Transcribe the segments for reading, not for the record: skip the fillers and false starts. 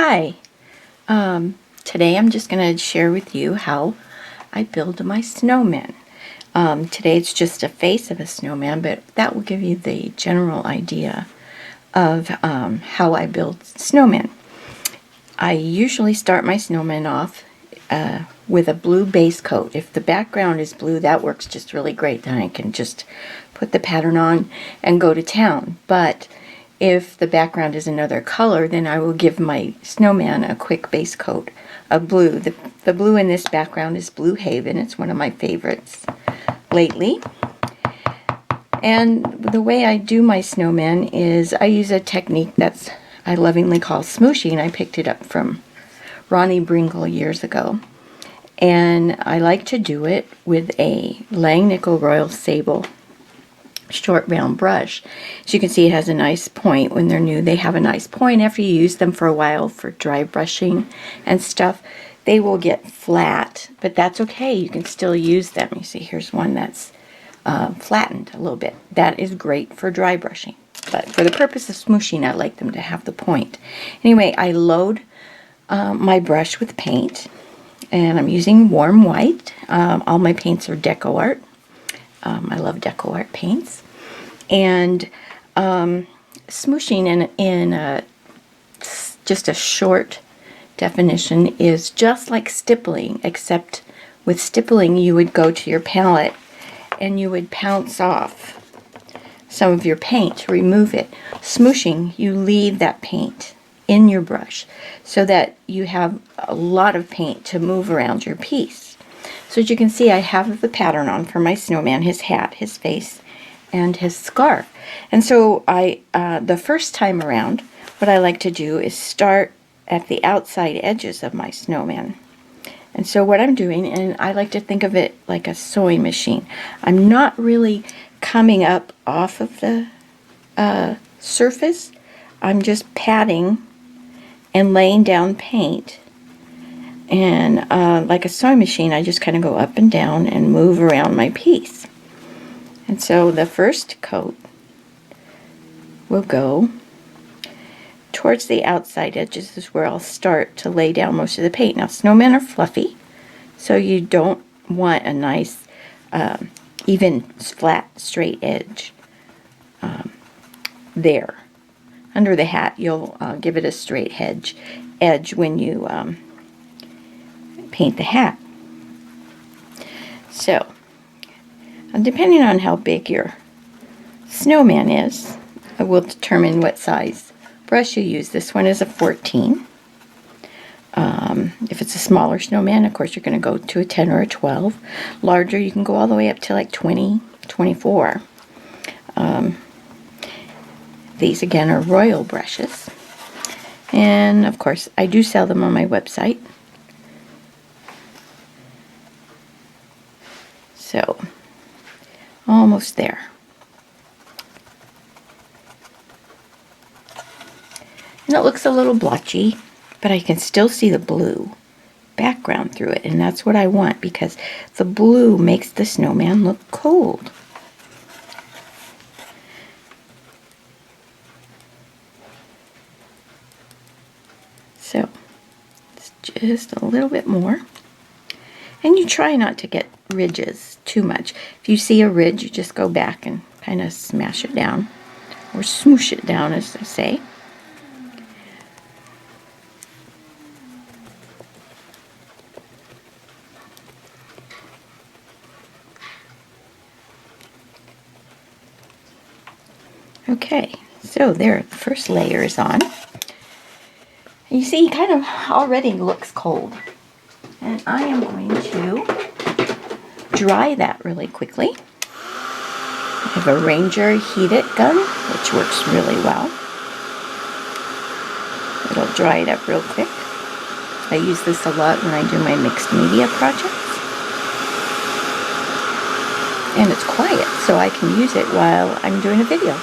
Hi, today I'm just going to share with you how I build my snowman. Today it's just a face of a snowman, but that will give you the general idea of how I build snowmen. I usually start my snowman off with a blue base coat. If the background is blue, that works just really great. Then I can just put the pattern on and go to town. But if the background is another color, then I will give my snowman a quick base coat of blue. The blue in this background is Blue Haven. It's one of my favorites lately. And the way I do my snowman is I use a technique that's I lovingly call smooshing. I picked it up from Ronnie Bringle years ago. And I like to do it with a Langnickel Royal Sable short round brush. As you can see, it has a nice point. When they're new, they have a nice point. After you use them for a while for dry brushing and stuff, they will get flat, but that's okay. You can still use them. You see, here's one that's flattened a little bit. That is great for dry brushing, but for the purpose of smooshing, I like them to have the point. Anyway, I load my brush with paint, and I'm using warm white. All my paints are Deco Art. I love Deco Art paints. And smooshing in just a short definition is just like stippling, except with stippling you would go to your palette and you would pounce off some of your paint to remove it. Smooshing, you leave that paint in your brush so that you have a lot of paint to move around your piece. So as you can see, I have the pattern on for my snowman, his hat, his face, and his scarf. And so the first time around, what I like to do is start at the outside edges of my snowman. And so what I'm doing, and I like to think of it like a sewing machine, I'm not really coming up off of the surface. I'm just patting and laying down paint. And like a sewing machine, I just kind of go up and down and move around my piece. And so the first coat will go towards the outside edges is where I'll start to lay down most of the paint. Now, snowmen are fluffy, so you don't want a nice, even, flat, straight edge there. Under the hat, you'll give it a straight edge when you paint the hat. So, depending on how big your snowman is, I will determine what size brush you use. This one is a 14. If it's a smaller snowman, of course, you're going to go to a 10 or a 12. Larger, you can go all the way up to like 20, 24. These, again, are Royal brushes. And, of course, I do sell them on my website. So, almost there. And it looks a little blotchy, but I can still see the blue background through it, and that's what I want because the blue makes the snowman look cold. So, it's just a little bit more. And you try not to get ridges too much. If you see a ridge, you just go back and kind of smash it down, or smoosh it down, as they say. Okay, so there, the first layer is on. And you see, he kind of already looks cold. And I am going to dry that really quickly. I have a Ranger heated gun, which works really well. It'll dry it up real quick. I use this a lot when I do my mixed media projects. And it's quiet, so I can use it while I'm doing a video.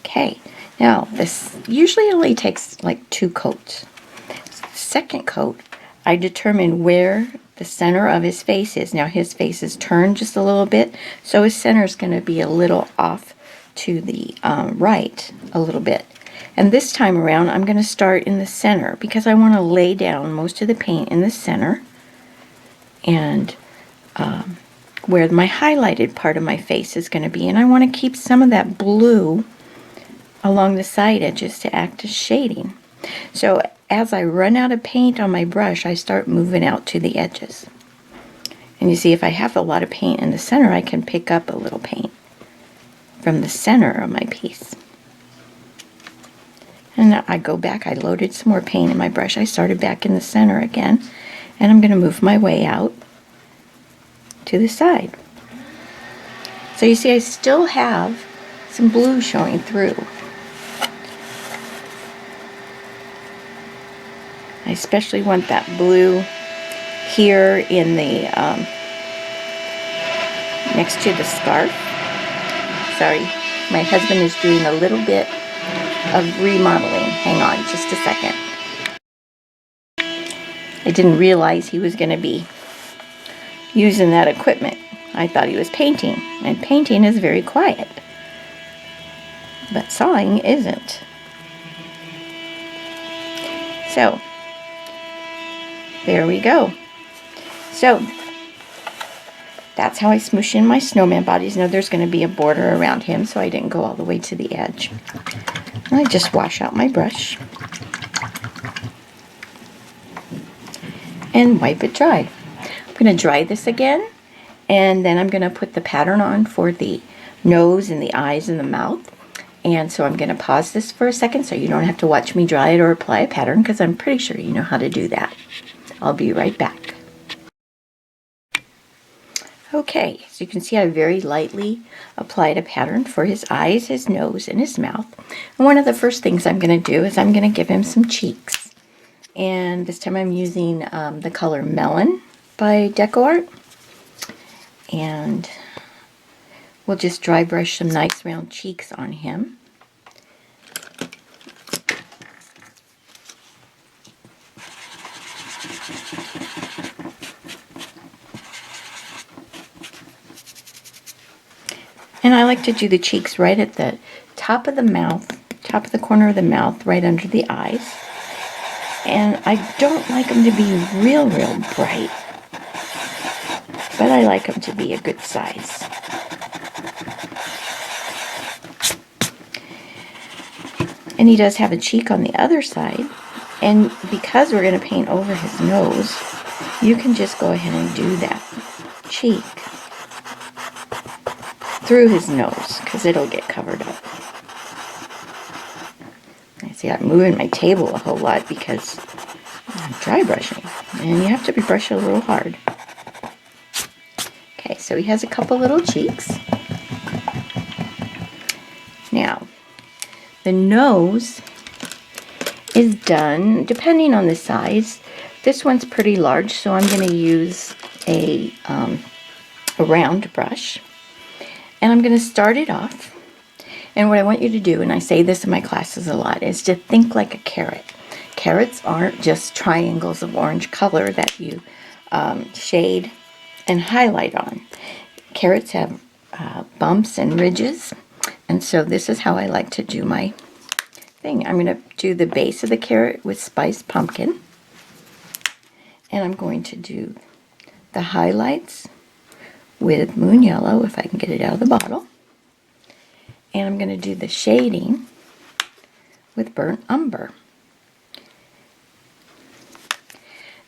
Okay, now this usually only takes like 2 coats. Second coat, I determine where the center of his face is. Now his face is turned just a little bit, so his center is going to be a little off to the right a little bit. And this time around, I'm going to start in the center because I want to lay down most of the paint in the center and where my highlighted part of my face is going to be. And I want to keep some of that blue along the side edges to act as shading. So as I run out of paint on my brush, I start moving out to the edges. And you see, if I have a lot of paint in the center, I can pick up a little paint from the center of my piece. And I go back, I loaded some more paint in my brush. I started back in the center again, and I'm going to move my way out to the side. So you see, I still have some blue showing through. I especially want that blue here in the next to the scarf. Sorry, my husband is doing a little bit of remodeling. Hang on just a second. I didn't realize he was going to be using that equipment. I thought he was painting, and painting is very quiet, but sawing isn't. So there we go. So that's how I smoosh in my snowman bodies. Now there's going to be a border around him, so I didn't go all the way to the edge. I just wash out my brush and wipe it dry. I'm going to dry this again, and then I'm going to put the pattern on for the nose and the eyes and the mouth. And so I'm going to pause this for a second so you don't have to watch me dry it or apply a pattern, because I'm pretty sure you know how to do that. I'll be right back. Okay, so you can see I very lightly applied a pattern for his eyes, his nose, and his mouth. And one of the first things I'm going to do is I'm going to give him some cheeks. And this time I'm using the color Melon by DecoArt. And we'll just dry brush some nice round cheeks on him. And I like to do the cheeks right at the top of the mouth, top of the corner of the mouth, right under the eyes. And I don't like them to be real bright, but I like them to be a good size. And he does have a cheek on the other side, and because we're going to paint over his nose, you can just go ahead and do that cheek through his nose, because it'll get covered up. I see I'm moving my table a whole lot because I'm dry brushing, and you have to be brushing a little hard. Okay, so he has a couple little cheeks. Now, the nose is done depending on the size. This one's pretty large, so I'm going to use a round brush. And I'm going to start it off. And what I want you to do, and I say this in my classes a lot, is to think like a carrot. Carrots aren't just triangles of orange color that you shade and highlight on. Carrots have bumps and ridges. And so this is how I like to do my thing. I'm going to do the base of the carrot with spiced pumpkin. And I'm going to do the highlights with moon yellow, if I can get it out of the bottle. And I'm going to do the shading with burnt umber.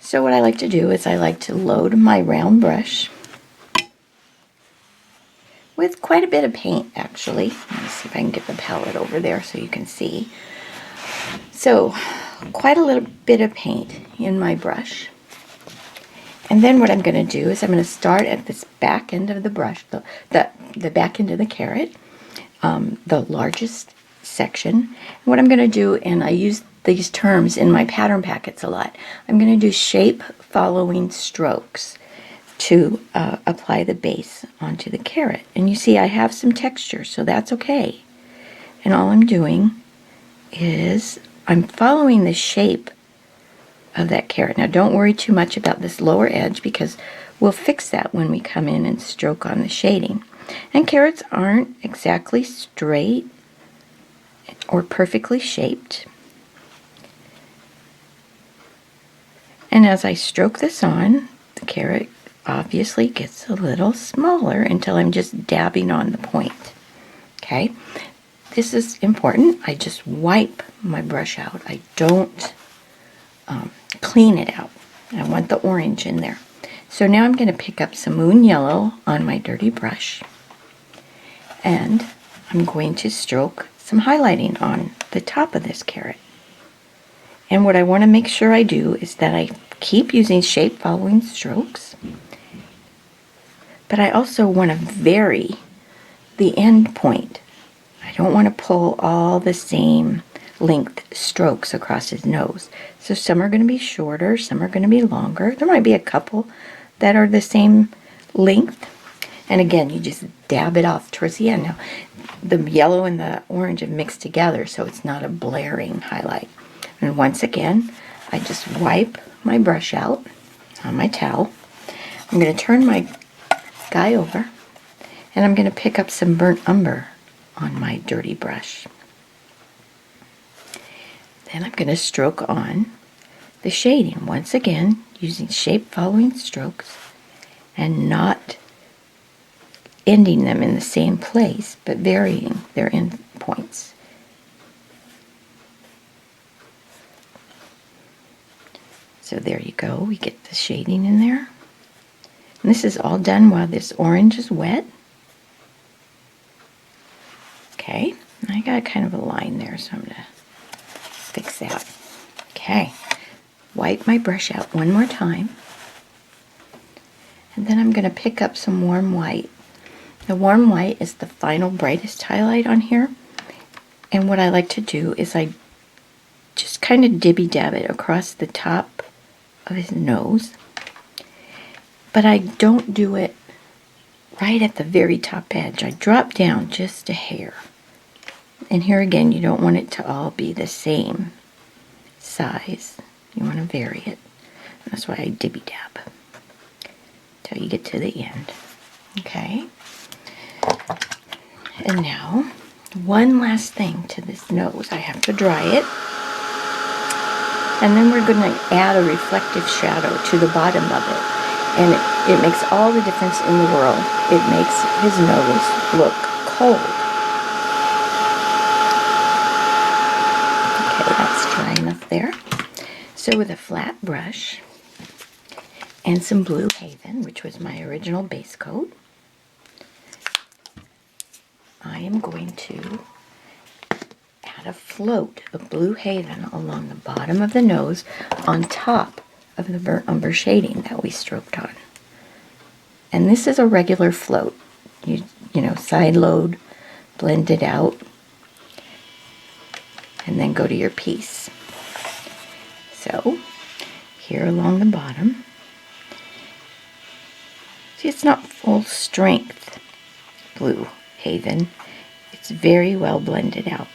So what I like to do is I like to load my round brush with quite a bit of paint, actually. Let me see if I can get the palette over there so you can see. So quite a little bit of paint in my brush. And then what I'm going to do is I'm going to start at this back end of the brush, the back end of the carrot, the largest section. And what I'm going to do, and I use these terms in my pattern packets a lot, I'm going to do shape following strokes to apply the base onto the carrot. And you see I have some texture, so that's okay. And all I'm doing is I'm following the shape of that carrot. Now don't worry too much about this lower edge, because we'll fix that when we come in and stroke on the shading. And carrots aren't exactly straight. or perfectly shaped. And as I stroke this on, the carrot obviously gets a little smaller until I'm just dabbing on the point. Okay, this is important. I just wipe my brush out. I don't clean it out. I want the orange in there. So now I'm going to pick up some moon yellow on my dirty brush, and I'm going to stroke some highlighting on the top of this carrot. And what I want to make sure I do is that I keep using shape following strokes, but I also want to vary the end point. I don't want to pull all the same length strokes across his nose. So some are going to be shorter, some are going to be longer. There might be a couple that are the same length. And again, you just dab it off towards the end. Now, the yellow and the orange have mixed together, so it's not a blaring highlight. And once again, I just wipe my brush out on my towel. I'm going to turn my guy over, and I'm going to pick up some burnt umber on my dirty brush. Then I'm going to stroke on the shading, once again using shape following strokes and not ending them in the same place, but varying their end points. So there you go, we get the shading in there. And this is all done while this orange is wet. Okay, I got kind of a line there, so I'm going to fix that. Okay, wipe my brush out one more time. And then I'm going to pick up some warm white. The warm white is the final brightest highlight on here. And what I like to do is I just kind of dibby-dab it across the top of his nose. But I don't do it right at the very top edge. I drop down just a hair. And here again, you don't want it to all be the same size. You want to vary it. That's why I dibby-dab till you get to the end. Okay. And now, one last thing to this nose. I have to dry it. And then we're going to add a reflective shadow to the bottom of it. And it makes all the difference in the world. It makes his nose look cold. Okay, that's dry enough there. So with a flat brush and some Blue Haven, which was my original base coat, I am going to add a float of Blue Haven along the bottom of the nose on top of the burnt umber shading that we stroked on. And this is a regular float. You know, side load, blend it out, and then go to your piece. So, here along the bottom, see, it's not full strength Blue Haven. It's very well blended out.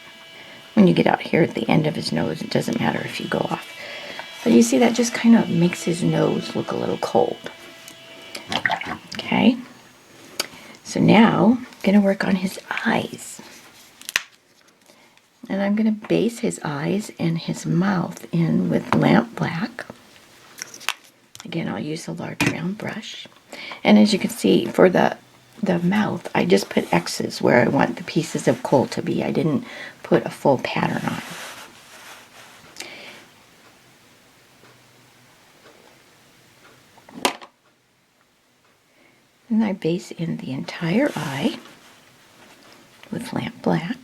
When you get out here at the end of his nose, it doesn't matter if you go off. But you see, that just kind of makes his nose look a little cold. Okay, so now I'm going to work on his eyes. And I'm going to base his eyes and his mouth in with lampblack. Again, I'll use a large round brush. And as you can see, for the mouth, I just put X's where I want the pieces of coal to be. I didn't put a full pattern on. And I base in the entire eye with lampblack.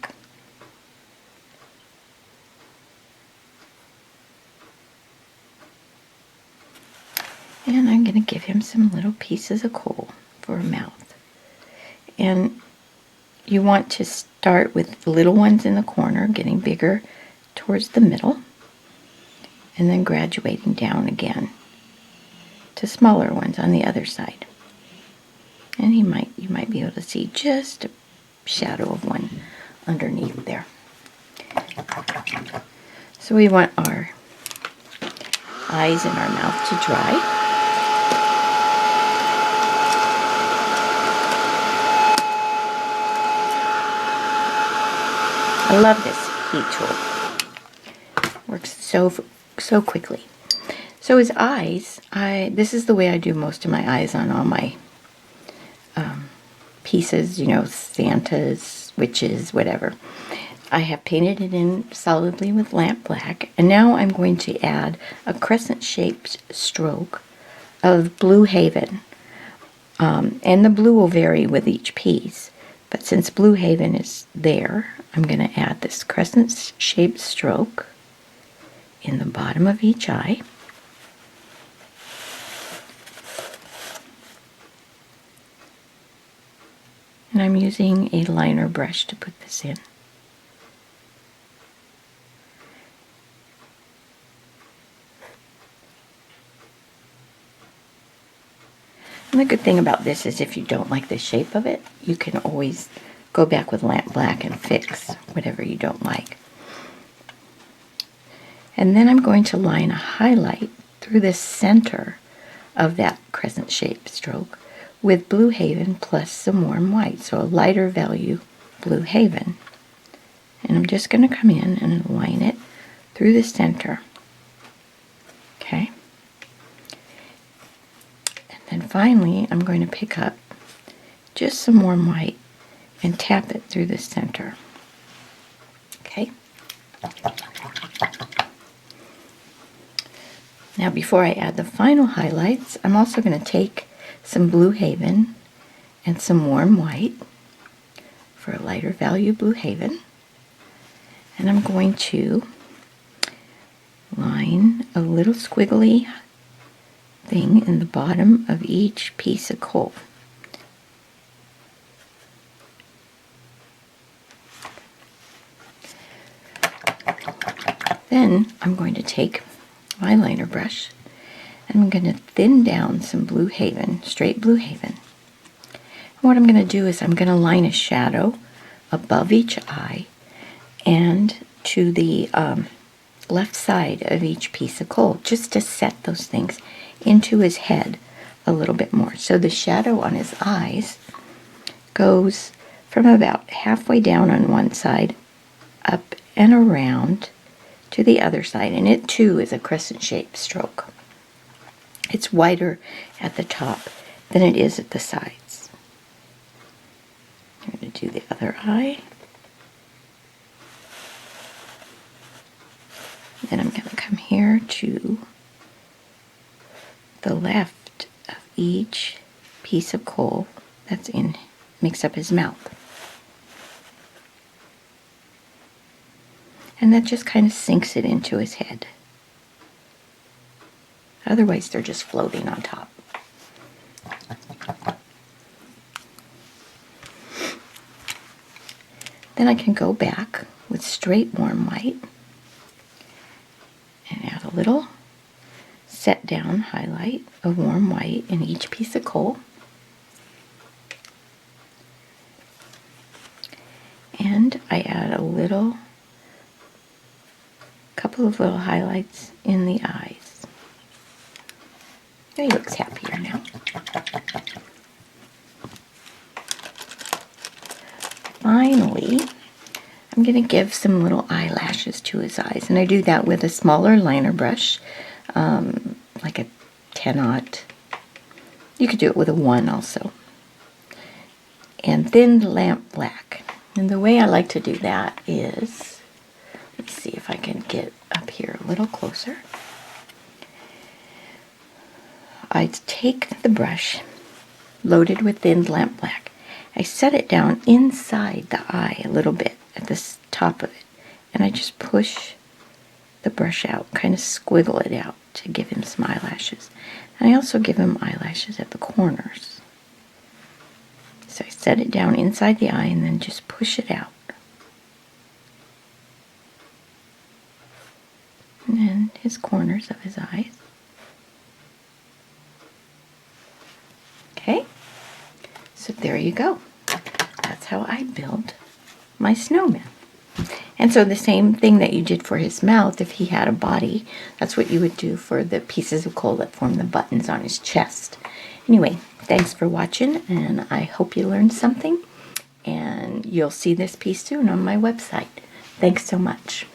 And I'm going to give him some little pieces of coal for a mouth. And you want to start with little ones in the corner, getting bigger towards the middle, and then graduating down again to smaller ones on the other side. And you might be able to see just a shadow of one underneath there. So we want our eyes and our mouth to dry. I love this heat tool. Works so quickly. So his eyes, this is the way I do most of my eyes on all my pieces, you know, Santas, witches, whatever. I have painted it in solidly with lampblack, and now I'm going to add a crescent-shaped stroke of Blue Haven. And the blue will vary with each piece, but since Blue Haven is there, I'm going to add this crescent-shaped stroke in the bottom of each eye. And I'm using a liner brush to put this in. And the good thing about this is if you don't like the shape of it, you can always go back with lampblack and fix whatever you don't like. And then I'm going to line a highlight through the center of that crescent-shaped stroke with Blue Haven plus some warm white, so a lighter value Blue Haven. And I'm just going to come in and line it through the center. Okay. And then finally, I'm going to pick up just some warm white and tap it through the center. Okay. Now before I add the final highlights, I'm also going to take some Blue Haven and some warm white for a lighter value Blue Haven. And I'm going to line a little squiggly thing in the bottom of each piece of coal. Then I'm going to take my liner brush and I'm going to thin down some Blue Haven, straight Blue Haven. And what I'm going to do is I'm going to line a shadow above each eye and to the left side of each piece of coal, just to set those things into his head a little bit more. So the shadow on his eyes goes from about halfway down on one side up and around to the other side, and it too is a crescent-shaped stroke. It's wider at the top than it is at the sides. I'm going to do the other eye. Then I'm going to come here to the left of each piece of coal that's makes up his mouth. And that just kind of sinks it into his head. Otherwise, they're just floating on top. Then I can go back with straight warm white and add a little set down highlight of warm white in each piece of coal. And I add a couple of little highlights in the eyes. He looks happier now. Finally, I'm going to give some little eyelashes to his eyes, and I do that with a smaller liner brush, like a 10-aught. You could do it with a 1 also. And thin lampblack. And the way I like to do that is, let's see if I can get up here a little closer. I take the brush loaded with thin lampblack. I set it down inside the eye a little bit at the top of it, and I just push the brush out, kind of squiggle it out to give him some eyelashes. And I also give him eyelashes at the corners. So I set it down inside the eye and then just push it out. And then his corners of his eyes. Okay, so there you go. That's how I build my snowman. And so the same thing that you did for his mouth, if he had a body, that's what you would do for the pieces of coal that form the buttons on his chest. Anyway, thanks for watching, and I hope you learned something. And you'll see this piece soon on my website. Thanks so much.